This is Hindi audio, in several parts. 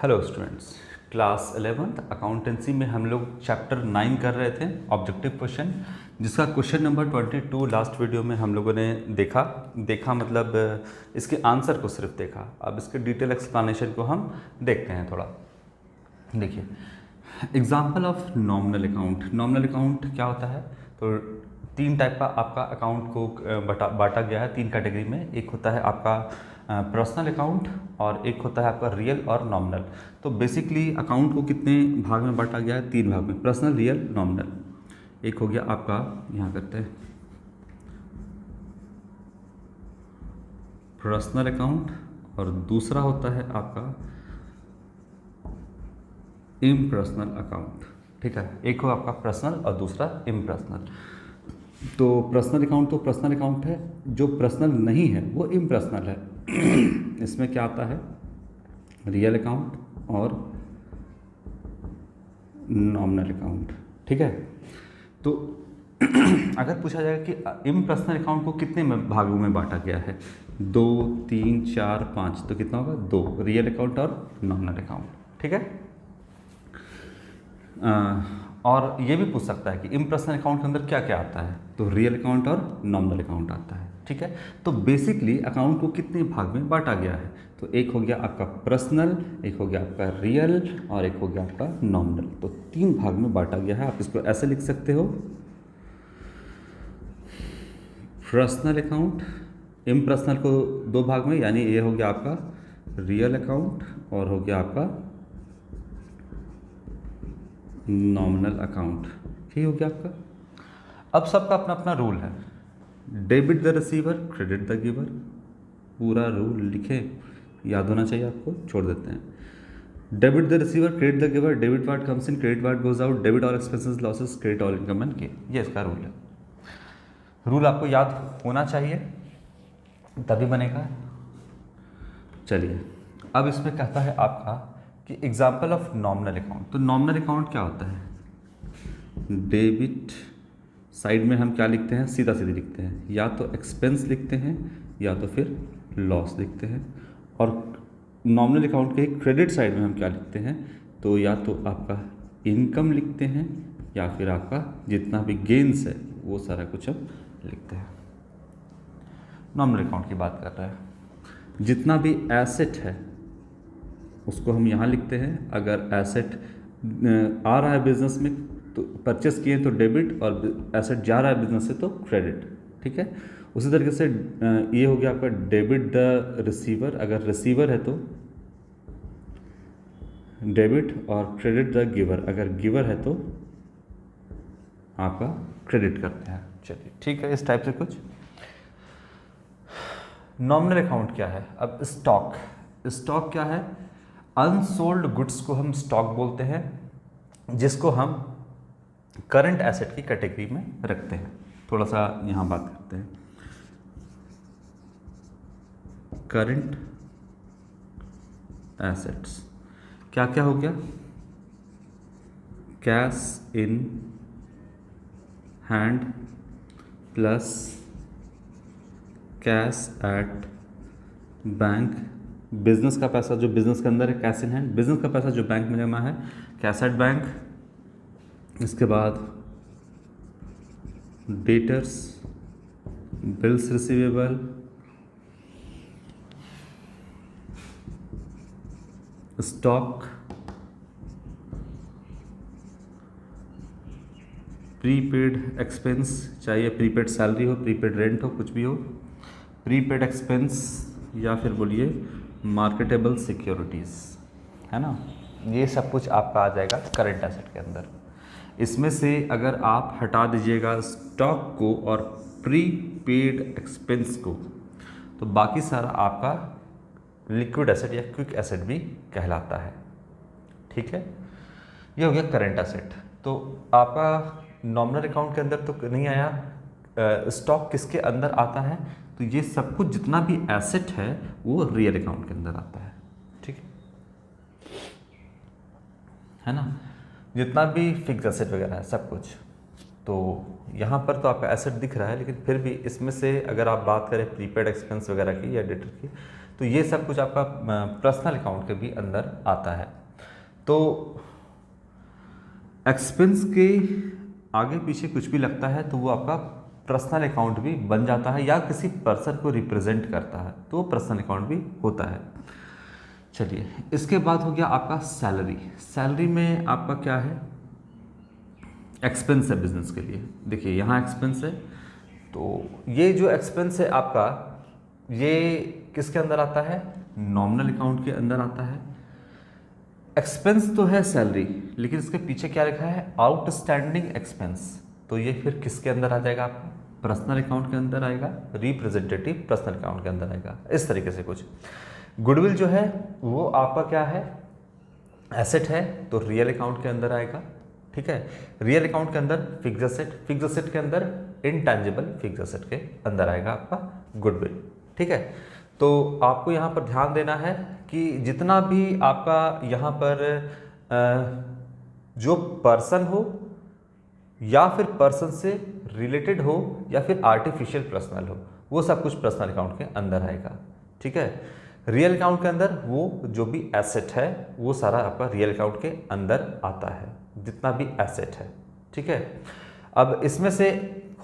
Hello students, class 11th accountancy में हम लोग चैप्टर 9 कर रहे थे ऑब्जेक्टिव क्वेश्चन, जिसका क्वेश्चन नंबर 22 लास्ट वीडियो में हम लोगों ने देखा मतलब इसके आंसर को सिर्फ देखा। अब इसके डिटेल एक्सप्लेनेशन को हम देखते हैं थोड़ा। देखिए, example of nominal account. Nominal account क्या होता है? तो तीन टाइप का आपका अकाउंट को बांटा गया है तीन कैटेगरी में। एक होता है आपका पर्सनल अकाउंट और एक होता है आपका रियल और नॉमिनल। तो बेसिकली अकाउंट को कितने भाग में बांटा गया है? तीन भाग में, पर्सनल, रियल, नॉमिनल। एक हो गया आपका, यहाँ करते हैं, पर्सनल अकाउंट, और दूसरा होता है आपका इम्पर्सनल अकाउंट। ठीक है, एक हो आपका पर्सनल और दूसरा इम्पर्सनल। तो पर्सनल अकाउंट तो पर्सनल अकाउंट है, जो पर्सनल नहीं है वो इम्पर्सनल है। इसमें क्या आता है? रियल अकाउंट और नॉमिनल अकाउंट। ठीक है, तो अगर पूछा जाएगा कि इम्पर्सनल अकाउंट को कितने भागों में बांटा गया है, 2, 3, 4, 5, तो कितना होगा? 2, रियल अकाउंट और नॉमिनल अकाउंट। ठीक है, और ये भी पूछ सकता है कि इम्पर्सनल अकाउंट के अंदर क्या क्या आता है, तो रियल अकाउंट और नॉमिनल अकाउंट आता है। ठीक है, तो बेसिकली अकाउंट को कितने भाग में बांटा गया है? तो एक हो गया आपका पर्सनल, एक हो गया आपका रियल और एक हो गया आपका नॉमिनल। तो तीन भाग में बांटा गया है। आप इसको ऐसे लिख सकते हो, पर्सनल अकाउंट, इम्पर्सनल को दो भाग में, यानी ये हो गया आपका रियल अकाउंट और हो गया आपका नॉमिनल अकाउंट। ये हो गया आपका। अब सबका अपना अपना रूल है। Debit the receiver, credit the giver. पूरा रूल लिखे, याद होना चाहिए आपको, छोड़ देते हैं। Debit the receiver, credit the giver, debit ward comes in, credit ward goes out, debit all expenses losses, credit all income and gain. ये इसका रूल है। रूल आपको याद होना चाहिए, तभी बनेगा। चलिए, अब इसमें कहता है आपका कि एग्जाम्पल ऑफ नॉमिनल अकाउंट। तो नॉमिनल अकाउंट क्या होता है? डेबिट साइड में हम क्या लिखते हैं? सीधा सीधे लिखते हैं, या तो एक्सपेंस लिखते हैं या तो फिर लॉस लिखते हैं। और नॉमिनल अकाउंट के क्रेडिट साइड में हम क्या लिखते हैं? तो या तो आपका इनकम लिखते हैं या फिर आपका जितना भी गेन्स है वो सारा कुछ हम लिखते हैं। नॉमिनल अकाउंट की बात कर रहे हैं। जितना भी एसेट है उसको हम यहाँ लिखते हैं। अगर एसेट आ रहा है बिजनेस में तो परचेस किए तो डेबिट, और एसेट जा रहा है बिजनेस से तो क्रेडिट। ठीक है, उसी तरीके से ये हो गया आपका डेबिट द रिसीवर। अगर रिसीवर है तो डेबिट, और क्रेडिट द गिवर। अगर गिवर है तो आपका क्रेडिट करते हैं। चलिए, ठीक है, इस टाइप से कुछ। नॉमिनल अकाउंट क्या है? अब स्टॉक। स्टॉक क्या है? अनसोल्ड गुड्स को हम स्टॉक बोलते हैं, जिसको हम करंट एसेट की कैटेगरी में रखते हैं। थोड़ा सा यहाँ बात करते हैं। करंट एसेट्स क्या क्या हो गया? Cash in hand plus cash at bank. Business का पैसा जो बिजनेस के अंदर है, कैश इन हैंड। बिजनेस का पैसा जो बैंक में जमा है, कैश एट बैंक। इसके बाद debtors, bills receivable, stock, prepaid expense, चाहे प्रीपेड सैलरी हो, प्रीपेड रेंट हो, कुछ भी हो, प्रीपेड एक्सपेंस, या फिर बोलिए मार्केटेबल सिक्योरिटीज़, है ना। ये सब कुछ आपका आ जाएगा करंट एसेट के अंदर। इसमें से अगर आप हटा दीजिएगा स्टॉक को और प्रीपेड एक्सपेंस को, तो बाकी सारा आपका लिक्विड एसेट या क्विक एसेट भी कहलाता है। ठीक है, ये हो गया करंट एसेट। तो आपका नॉमिनल अकाउंट के अंदर तो नहीं आया। स्टॉक किसके अंदर आता है? तो ये सब कुछ जितना भी एसेट है वो रियल अकाउंट के अंदर आता है। ठीक है ना, जितना भी फिक्स एसेट वगैरह है सब कुछ। तो यहाँ पर तो आपका एसेट दिख रहा है, लेकिन फिर भी इसमें से अगर आप बात करें प्रीपेड एक्सपेंस वगैरह की या डेटर की, तो ये सब कुछ आपका पर्सनल अकाउंट के भी अंदर आता है। तो एक्सपेंस के आगे पीछे कुछ भी लगता है तो वो आपका पर्सनल अकाउंट भी बन जाता है, या किसी पर्सन को रिप्रेजेंट करता है तो वो पर्सनल अकाउंट भी होता है। चलिए, इसके बाद हो गया आपका सैलरी। सैलरी में आपका क्या है, एक्सपेंस है बिजनेस के लिए। देखिए यहाँ एक्सपेंस है, तो ये जो एक्सपेंस है आपका, ये किसके अंदर आता है, नॉमिनल अकाउंट के अंदर आता है। एक्सपेंस तो है सैलरी, लेकिन इसके पीछे क्या लिखा है, आउटस्टैंडिंग एक्सपेंस, तो ये फिर किसके अंदर आ जाएगा, आपका पर्सनल अकाउंट के अंदर आएगा, रिप्रेजेंटेटिव पर्सनल अकाउंट के अंदर आएगा। इस तरीके से कुछ गुडविल जो है वो आपका क्या है, एसेट है, तो रियल अकाउंट के अंदर आएगा। ठीक है, रियल अकाउंट के अंदर फिक्स एसेट, फिक्स एसेट के अंदर इनटैंजिबल फिक्स एसेट के अंदर आएगा आपका गुडविल। ठीक है, तो आपको यहाँ पर ध्यान देना है कि जितना भी आपका यहाँ पर जो पर्सन हो या फिर पर्सन से रिलेटेड हो या फिर आर्टिफिशियल पर्सनल हो, वो सब कुछ पर्सनल अकाउंट के अंदर आएगा। ठीक है, रियल अकाउंट के अंदर वो जो भी एसेट है वो सारा आपका रियल अकाउंट के अंदर आता है, जितना भी एसेट है। ठीक है, अब इसमें से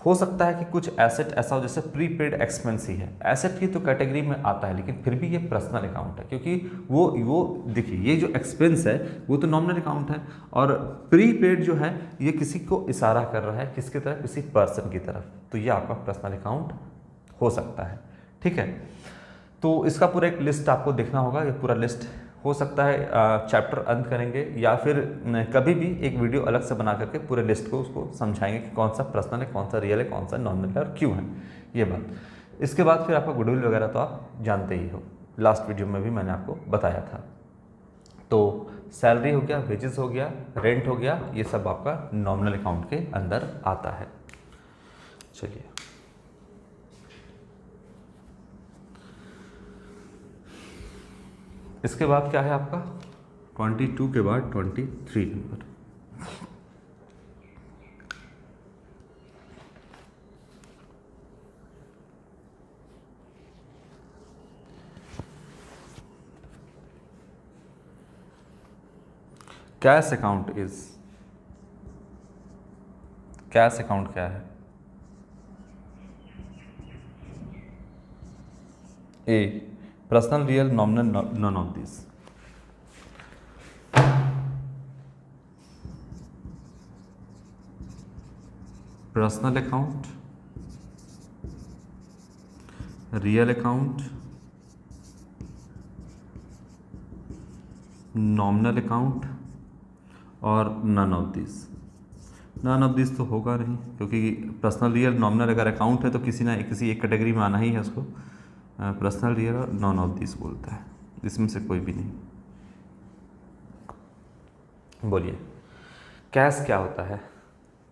हो सकता है कि कुछ एसेट ऐसा हो जैसे प्रीपेड एक्सपेंस ही है, एसेट की तो कैटेगरी में आता है, लेकिन फिर भी ये पर्सनल अकाउंट है, क्योंकि वो देखिए ये जो एक्सपेंस है वो तो नॉमिनल अकाउंट है, और प्रीपेड जो है ये किसी को इशारा कर रहा है, किसकी तरफ, किसी पर्सन की तरफ, तो ये आपका पर्सनल अकाउंट हो सकता है। ठीक है, तो इसका पूरा एक लिस्ट आपको देखना होगा, ये पूरा लिस्ट हो सकता है चैप्टर अंत करेंगे या फिर कभी भी एक वीडियो अलग से बना करके पूरे लिस्ट को उसको समझाएंगे कि कौन सा पर्सनल है, कौन सा रियल है, कौन सा नॉमिनल है और क्यों है ये बात। इसके बाद फिर आपका गुडविल वगैरह तो आप जानते ही हो, लास्ट वीडियो में भी मैंने आपको बताया था। तो सैलरी हो गया, वेजेस हो गया, रेंट हो गया, ये सब आपका नॉमिनल अकाउंट के अंदर आता है। चलिए, इसके बाद क्या है आपका 22 के बाद 23 number. Cash account is, cash account क्या है, a personal, real, nominal, none of this. Personal account, real account, nominal account और none of this. None of this तो होगा नहीं, क्योंकि पर्सनल, रियल, नॉमिनल अगर अकाउंट है तो किसी एक कैटेगरी में आना ही है उसको। पर्सनल, रियल और नॉन ऑफ दिस बोलता है, इसमें से कोई भी नहीं। बोलिए, कैश क्या होता है,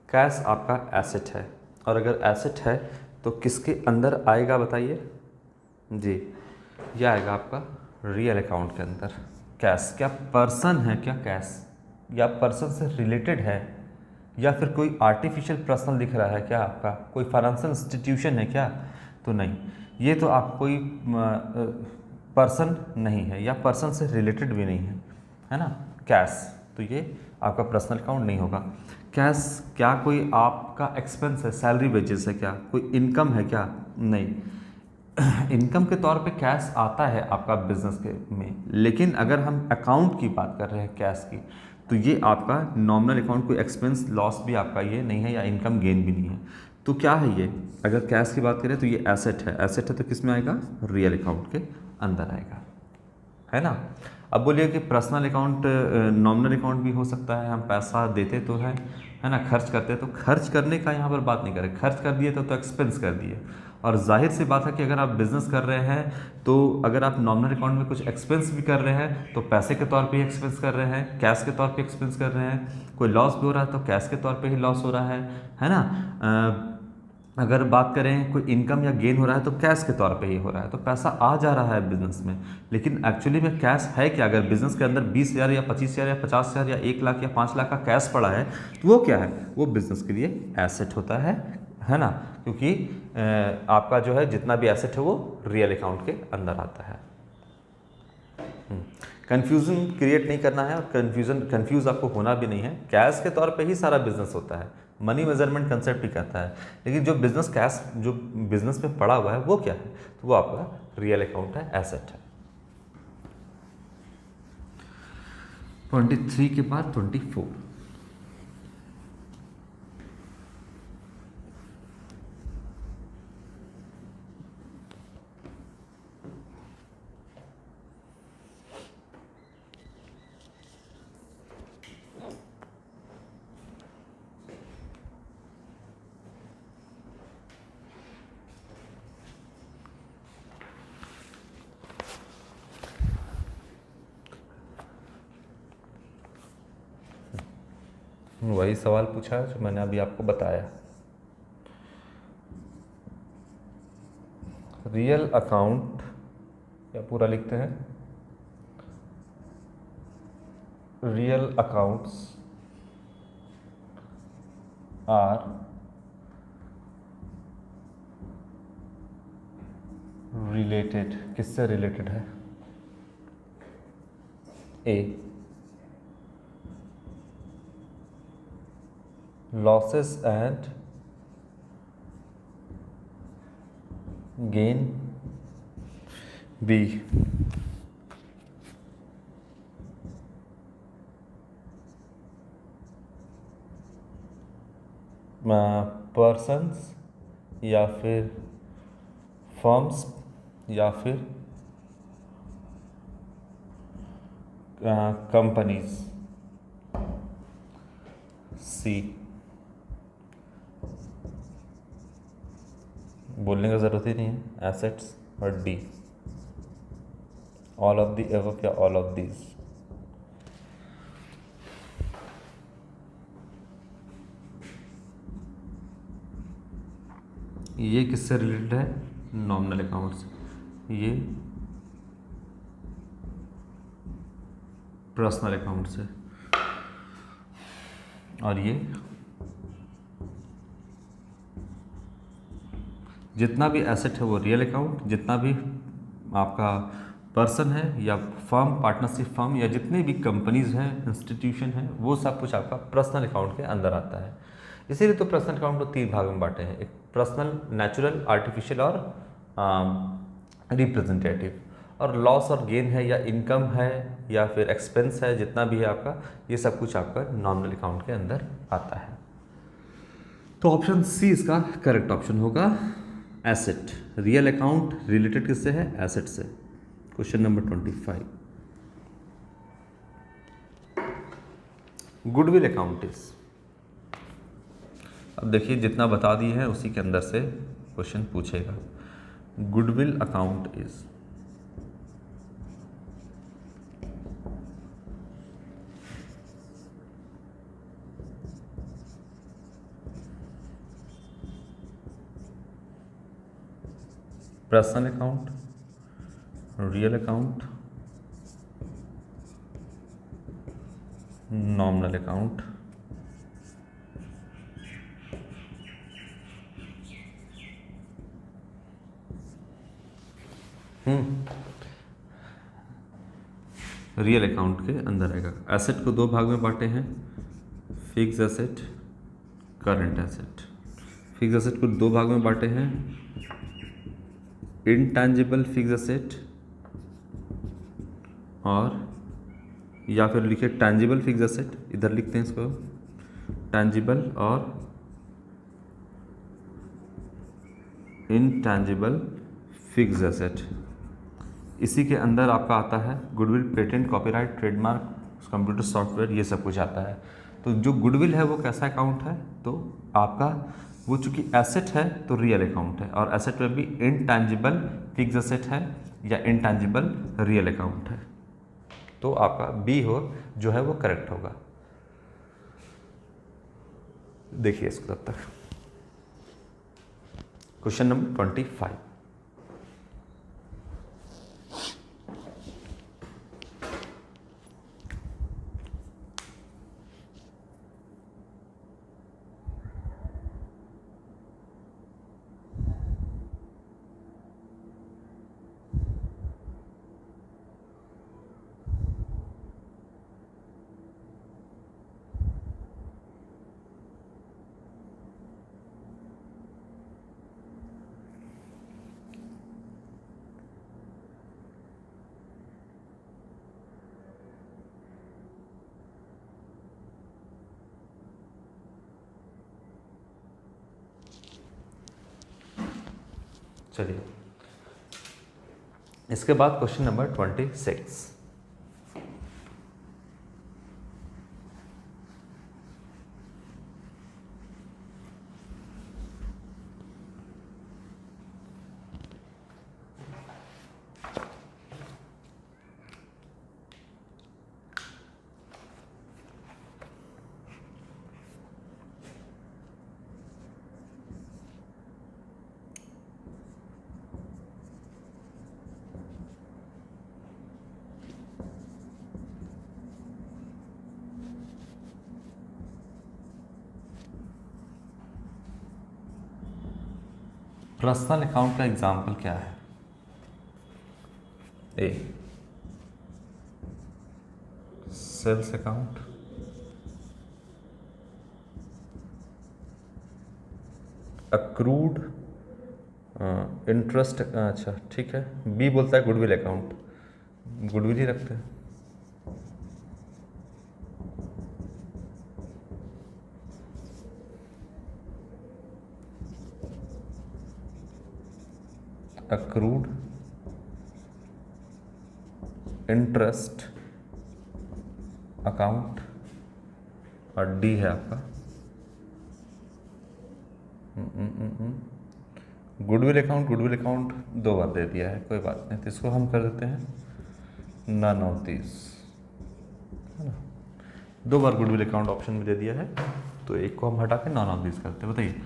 कैश आपका एसेट है, और अगर एसेट है तो किसके अंदर आएगा बताइए जी, ये आएगा आपका रियल अकाउंट के अंदर। कैश क्या पर्सन है क्या, कैश या पर्सन से रिलेटेड है, या फिर कोई आर्टिफिशियल पर्सनल दिख रहा है क्या, आपका कोई फाइनेंशियल इंस्टीट्यूशन है क्या, तो नहीं, ये तो आप कोई पर्सन नहीं है या पर्सन से रिलेटेड भी नहीं है ना कैश, तो ये आपका पर्सनल अकाउंट नहीं होगा। कैश क्या कोई आपका एक्सपेंस है, सैलरी वेजेस है क्या, कोई इनकम है क्या, नहीं। इनकम के तौर पे कैश आता है आपका बिजनेस के में, लेकिन अगर हम अकाउंट की बात कर रहे हैं कैश की, तो ये आपका नॉमिनल अकाउंट, कोई एक्सपेंस लॉस भी आपका ये नहीं है या इनकम गेन भी नहीं है। तो क्या है ये, अगर कैश की बात करें तो ये एसेट है, एसेट है तो किस में आएगा, रियल अकाउंट के अंदर आएगा, है ना। अब बोलिए कि पर्सनल अकाउंट नॉमिनल अकाउंट भी हो सकता है, हम पैसा देते तो है ना, खर्च करते तो खर्च करने का यहाँ पर बात नहीं करें, खर्च कर दिए तो एक्सपेंस कर दिए। और जाहिर सी बात है कि अगर आप बिजनेस कर रहे हैं तो अगर आप नॉमिनल अकाउंट में कुछ एक्सपेंस भी कर रहे हैं तो पैसे के तौर पे ही एक्सपेंस कर रहे हैं, कैश के तौर पे एक्सपेंस कर रहे हैं, कोई लॉस भी हो रहा है तो कैश के तौर पे ही लॉस हो रहा है ना। अगर बात करें कोई इनकम या गेन हो रहा है तो कैश के तौर पे ही हो रहा है, तो पैसा आ जा रहा है बिजनेस में, लेकिन एक्चुअली में कैश है क्या। अगर बिजनेस के अंदर 20,000 या 25,000 या 50,000 या 1 लाख या 5 लाख का कैश पड़ा है तो वो क्या है, वो बिजनेस के लिए एसेट होता है ना, क्योंकि आपका जो है जितना भी एसेट है वो रियल अकाउंट के अंदर आता है। कन्फ्यूज़न क्रिएट नहीं करना है और कंफ्यूज आपको होना भी नहीं है। कैश के तौर पे ही सारा बिजनेस होता है, मनी मेजरमेंट कंसेप्ट ही कहता है, लेकिन जो बिजनेस कैश जो बिजनेस में पड़ा हुआ है वो क्या है, तो वो आपका रियल अकाउंट है, एसेट है। 23 के बाद 24, वही सवाल पूछा है जो मैंने अभी आपको बताया। रियल अकाउंट, या पूरा लिखते हैं, रियल अकाउंट्स आर रिलेटेड, किससे रिलेटेड है? A, losses and gain, B, persons या फिर फर्म्स या फिर कंपनीज, सी, बोलने का ज़रूरत ही नहीं है, एसेट्स, और D, all of the above या ऑल ऑफ दीज। ये किससे रिलेटेड है? नॉमिनल अकाउंट से। ये पर्सनल अकाउंट से, और ये जितना भी एसेट है वो रियल अकाउंट, जितना भी आपका पर्सन है या फर्म, पार्टनरशिप फर्म, या जितने भी कंपनीज हैं, इंस्टीट्यूशन हैं, वो सब कुछ आपका पर्सनल अकाउंट के अंदर आता है। इसीलिए तो पर्सनल अकाउंट को 3 भाग में बांटे हैं, एक पर्सनल, नेचुरल, आर्टिफिशियल और रिप्रेजेंटेटिव। और लॉस और गेन है या इनकम है या फिर एक्सपेंस है, जितना भी है आपका, ये सब कुछ आपका नॉमिनल अकाउंट के अंदर आता है। तो ऑप्शन सी इसका करेक्ट ऑप्शन होगा, एसेट। रियल अकाउंट रिलेटेड किससे है? एसेट से। Question number 25, goodwill account is. अब देखिए जितना बता दिए हैं उसी के अंदर से क्वेश्चन पूछेगा। Goodwill account is personal account, real account, nominal account, real account के अंदर आएगा। एसेट को 2 भाग में बांटे हैं, fix asset, current asset. Fix asset को 2 भाग में बांटे हैं, इनटैंजिबल फिक्स एसेट और या फिर लिखिए टैंजिबल फिक्स एसेट, इधर लिखते हैं इसको, टैंजिबल और इनटैंजिबल फिक्स एसेट। इसी के अंदर आपका आता है goodwill, patent, copyright, trademark, computer software, ये सब कुछ आता है। तो जो गुडविल है वो कैसा अकाउंट है? तो आपका वो चूंकि एसेट है तो रियल अकाउंट है, और एसेट में भी इनटैंजिबल फिक्स एसेट है या इनटैंजिबल रियल अकाउंट है। तो आपका बी हो जो है वो करेक्ट होगा। देखिए इसको तब तक। क्वेश्चन नंबर 25, चलिए, इसके बाद क्वेश्चन नंबर 26। पर्सनल अकाउंट का एग्जाम्पल क्या है? ए, सेल्स अकाउंट, अक्रूड इंटरेस्ट, अच्छा ठीक है। बी बोलता है गुडविल अकाउंट, गुडविल ही रखते हैं। अक्रूड इंटरेस्ट अकाउंट, और डी है आपका गुडविल अकाउंट। गुडविल अकाउंट 2 बार दे दिया है, कोई बात नहीं, तो इसको हम कर देते हैं नन ऑफ दिस, है ना। 2 बार गुडविल अकाउंट ऑप्शन में दे दिया है, तो एक को हम हटा के नन ऑफ दिस करते हैं। बताइए,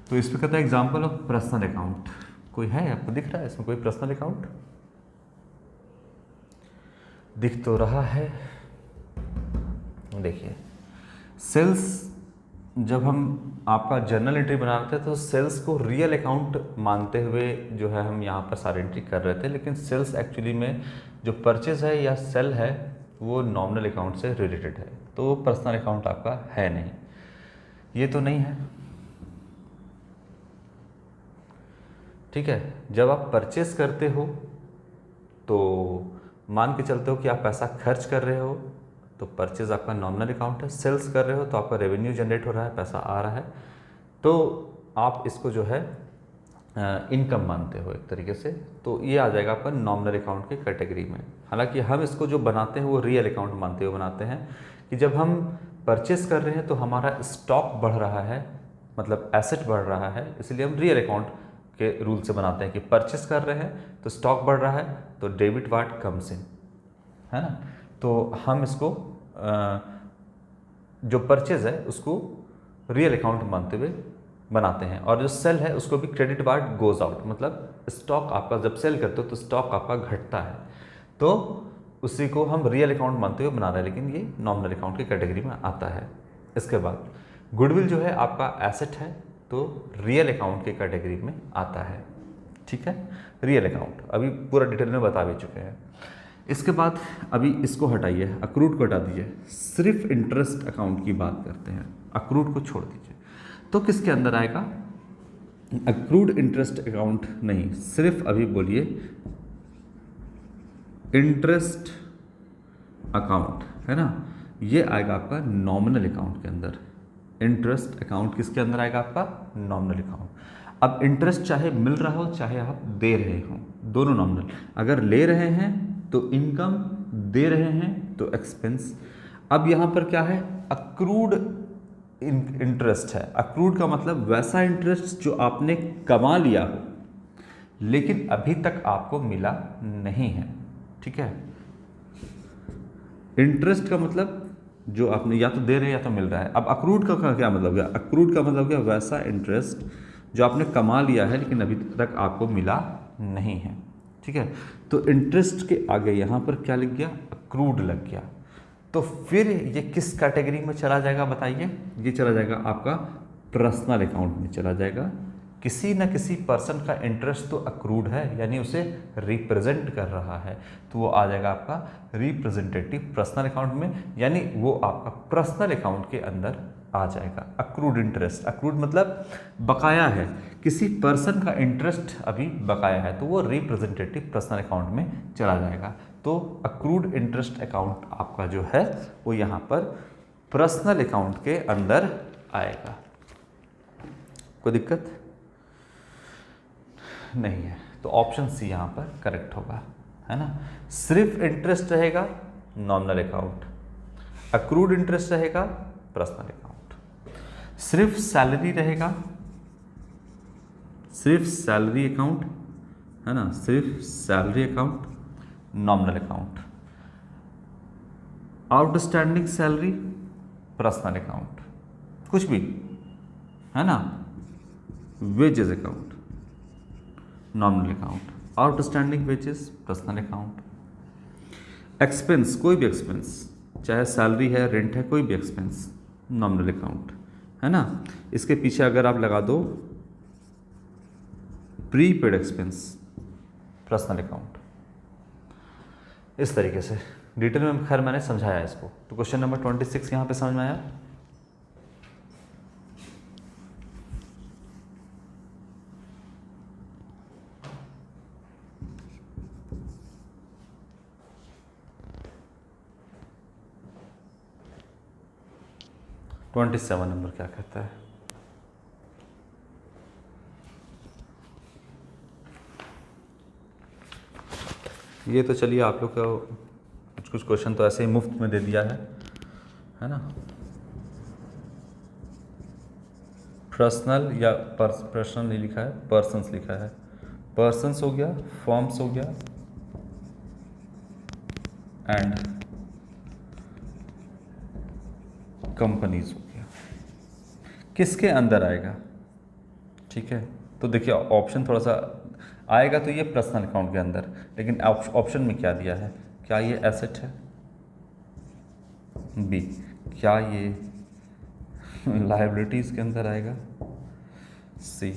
तो इस पर कहता है एग्जाम्पल ऑफ पर्सनल अकाउंट। कोई है आपको दिख रहा है इसमें कोई पर्सनल अकाउंट? दिख तो रहा है। देखिए, सेल्स, जब हम आपका जर्नल एंट्री बना रहे थे तो सेल्स को रियल अकाउंट मानते हुए जो है हम यहाँ पर सारी एंट्री कर रहे थे, लेकिन सेल्स एक्चुअली में जो परचेज है या सेल है वो नॉमिनल अकाउंट से रिलेटेड है, तो वो पर्सनल अकाउंट आपका है नहीं, ये तो नहीं है। ठीक है, जब आप परचेस करते हो तो मान के चलते हो कि आप पैसा खर्च कर रहे हो, तो परचेज आपका नॉमिनल अकाउंट है। सेल्स कर रहे हो तो आपका रेवेन्यू जनरेट हो रहा है, पैसा आ रहा है, तो आप इसको जो है इनकम मानते हो एक तरीके से, तो ये आ जाएगा आपका नॉमिनल अकाउंट की कैटेगरी में। हालांकि हम इसको जो बनाते हैं वो रियल अकाउंट मानते हुए बनाते हैं कि जब हम परचेस कर रहे हैं तो हमारा स्टॉक बढ़ रहा है, मतलब एसेट बढ़ रहा है, इसलिए हम रियल अकाउंट के रूल से बनाते हैं कि परचेस कर रहे हैं तो स्टॉक बढ़ रहा है, तो डेबिट वाट कम्स इन, है ना। तो हम इसको जो परचेज है उसको रियल अकाउंट मानते हुए बनाते हैं, और जो सेल है उसको भी क्रेडिट वार्ड गोज आउट, मतलब स्टॉक आपका जब सेल करते हो तो स्टॉक आपका घटता है, तो उसी को हम रियल अकाउंट मानते हुए बना रहे हैं, लेकिन ये नॉमिनल अकाउंट की कैटेगरी में आता है। इसके बाद गुडविल जो है आपका एसेट है, तो रियल अकाउंट की कैटेगरी में आता है। ठीक है, रियल अकाउंट अभी पूरा डिटेल में बता भी चुके हैं। इसके बाद अभी इसको हटाइए, अक्रूड को हटा दीजिए, सिर्फ इंटरेस्ट अकाउंट की बात करते हैं, अक्रूड को छोड़ दीजिए, तो किसके अंदर आएगा? अक्रूड इंटरेस्ट अकाउंट नहीं, सिर्फ अभी बोलिए इंटरेस्ट अकाउंट, है ना, ये आएगा आपका नॉमिनल अकाउंट के अंदर। इंटरेस्ट अकाउंट किसके अंदर आएगा? आपका नॉमिनल अकाउंट। अब इंटरेस्ट चाहे मिल रहा हो चाहे आप दे रहे हो, दोनों नॉमिनल। अगर ले रहे हैं तो इनकम, दे रहे हैं तो एक्सपेंस। अब यहाँ पर क्या है? अक्रूड इंटरेस्ट है। अक्रूड का मतलब वैसा इंटरेस्ट जो आपने कमा लिया हो लेकिन अभी तक आपको मिला नहीं है। ठीक है, इंटरेस्ट का मतलब जो आपने या तो दे रहे हैं या तो मिल रहा है। अब अक्रूड का क्या मतलब गया? अक्रूड का मतलब क्या? वैसा इंटरेस्ट जो आपने कमा लिया है लेकिन अभी तक आपको मिला नहीं है। ठीक है, तो इंटरेस्ट के आगे यहाँ पर क्या लग गया? अक्रूड लग गया। तो फिर ये किस कैटेगरी में चला जाएगा बताइए? ये चला जाएगा आपका पर्सनल अकाउंट में चला जाएगा। किसी न किसी पर्सन का इंटरेस्ट तो अक्रूड है, यानी उसे रिप्रेजेंट कर रहा है, तो वो आ जाएगा आपका रिप्रेजेंटेटिव पर्सनल अकाउंट में, यानी वो आपका पर्सनल अकाउंट के अंदर आ जाएगा। अक्रूड इंटरेस्ट, अक्रूड मतलब बकाया है, किसी पर्सन का इंटरेस्ट अभी बकाया है, तो वो रिप्रेजेंटेटिव पर्सनल अकाउंट में चला जाएगा। तो अक्रूड इंटरेस्ट अकाउंट आपका जो है वो यहाँ पर पर्सनल अकाउंट के अंदर आएगा। कोई दिक्कत? नहीं है, तो ऑप्शन सी यहाँ पर करेक्ट होगा, है ना। सिर्फ इंटरेस्ट रहेगा नॉमिनल अकाउंट, अक्रूड इंटरेस्ट रहेगा पर्सनल अकाउंट, सिर्फ सैलरी रहेगा, सिर्फ सैलरी अकाउंट, है ना, सिर्फ salary account nominal account, outstanding salary personal account, कुछ भी, है ना, wages account nominal account, outstanding wages personal account, expense कोई भी एक्सपेंस, चाहे सैलरी है, रेंट है, कोई भी एक्सपेंस नॉमिनल अकाउंट, है ना। इसके पीछे अगर आप लगा दो प्रीपेड एक्सपेंस पर्सनल अकाउंट, इस तरीके से डिटेल में खैर मैंने समझाया इसको। तो क्वेश्चन नंबर 26 यहाँ पे समझ में आया। ट्वेंटी 27 नंबर क्या कहता है? ये तो चलिए आप लोग का कुछ कुछ क्वेश्चन तो ऐसे ही मुफ्त में दे दिया है ना। पर्सनल या पर्सनल नहीं लिखा है, पर्सन्स लिखा है। पर्सन्स हो गया, फॉर्म्स हो गया एंड कंपनीज हो गया। किसके अंदर आएगा? ठीक है, तो देखिए ऑप्शन थोड़ा सा आएगा तो ये पर्सनल अकाउंट के अंदर, लेकिन ऑप्शन में क्या दिया है? क्या ये एसेट है? बी, क्या ये लायबिलिटीज के अंदर आएगा? सी,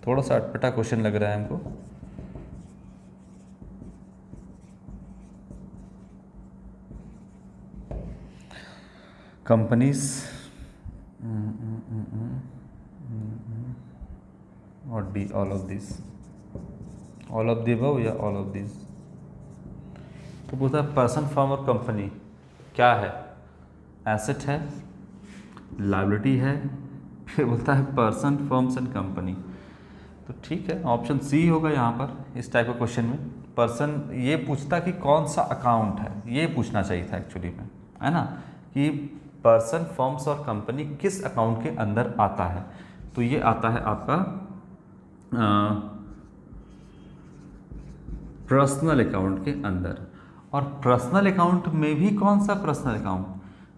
थोड़ा सा अटपटा क्वेश्चन लग रहा है हमको। कंपनीज और D, all of this, all of the above या ऑल ऑफ दिस। तो बोलता है पर्सन, फर्म और कंपनी क्या है? एसेट है, लायबिलिटी है, फिर बोलता है पर्सन, फर्म्स एंड कंपनी। तो ठीक है, ऑप्शन सी होगा यहाँ पर इस टाइप का क्वेश्चन में। पर्सन ये पूछता कि कौन सा अकाउंट है, ये पूछना चाहिए था एक्चुअली में, है ना, कि पर्सन, फर्म्स और कंपनी किस अकाउंट के अंदर आता है। तो ये आता है आपका पर्सनल अकाउंट के अंदर। और पर्सनल अकाउंट में भी कौन सा पर्सनल अकाउंट?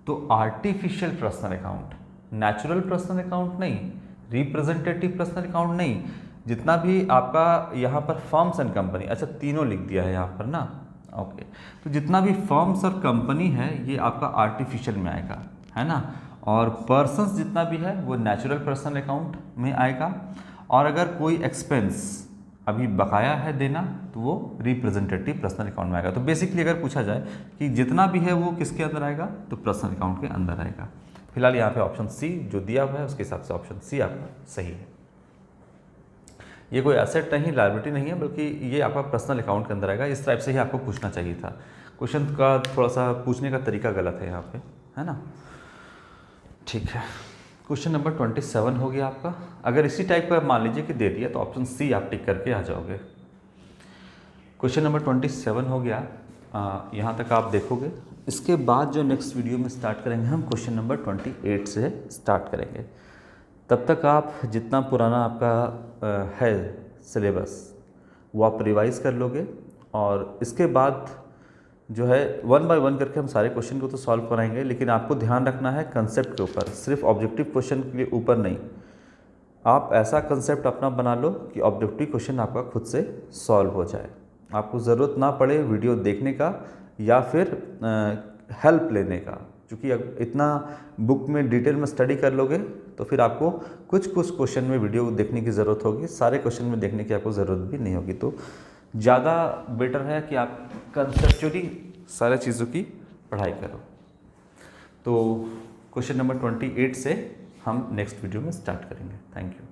तो artificial personal account, natural personal account नहीं, रिप्रेजेंटेटिव पर्सनल अकाउंट नहीं। जितना भी आपका यहाँ पर फर्म्स एंड कंपनी, अच्छा तीनों लिख दिया है यहाँ पर ना, ओके। तो जितना भी फर्म्स और कंपनी है ये आपका आर्टिफिशियल में आएगा, है ना। और पर्सन्स जितना भी है वो नेचुरल पर्सनल अकाउंट में आएगा। और अगर कोई एक्सपेंस अभी बकाया है देना तो वो रिप्रेजेंटेटिव पर्सनल अकाउंट में आएगा। तो बेसिकली अगर पूछा जाए कि जितना भी है वो किसके अंदर आएगा, तो पर्सनल अकाउंट के अंदर आएगा। फिलहाल यहाँ पे ऑप्शन सी जो दिया हुआ है उसके हिसाब से ऑप्शन सी आपका सही है। ये कोई एसेट नहीं, लायबिलिटी नहीं है, बल्कि ये आपका पर्सनल अकाउंट के अंदर आएगा। इस टाइप से ही आपको पूछना चाहिए था। क्वेश्चन का थोड़ा सा पूछने का तरीका गलत है यहाँ पे, है ना। ठीक है, क्वेश्चन नंबर 27 हो गया आपका। अगर इसी टाइप का मान लीजिए कि दे दिया तो ऑप्शन सी आप टिक करके आ जाओगे। क्वेश्चन नंबर 27 हो गया, यहाँ तक आप देखोगे। इसके बाद जो नेक्स्ट वीडियो में स्टार्ट करेंगे हम क्वेश्चन नंबर 28 से स्टार्ट करेंगे। तब तक आप जितना पुराना आपका है सिलेबस वो आप रिवाइज़ कर लोगे, और इसके बाद जो है 1 बाय 1 करके हम सारे क्वेश्चन को तो सॉल्व कराएंगे। लेकिन आपको ध्यान रखना है कंसेप्ट के ऊपर, सिर्फ ऑब्जेक्टिव क्वेश्चन के ऊपर नहीं। आप ऐसा कंसेप्ट अपना बना लो कि ऑब्जेक्टिव क्वेश्चन आपका खुद से सॉल्व हो जाए, आपको ज़रूरत ना पड़े वीडियो देखने का या फिर हेल्प लेने का। क्योंकि इतना बुक में डिटेल में स्टडी कर लोगे तो फिर आपको कुछ कुछ क्वेश्चन में वीडियो देखने की ज़रूरत होगी, सारे क्वेश्चन में देखने की आपको ज़रूरत भी नहीं होगी। तो ज़्यादा बेटर है कि आप कंसेप्चुअली सारे चीज़ों की पढ़ाई करो। तो क्वेश्चन नंबर 28 से हम नेक्स्ट वीडियो में स्टार्ट करेंगे। Thank you.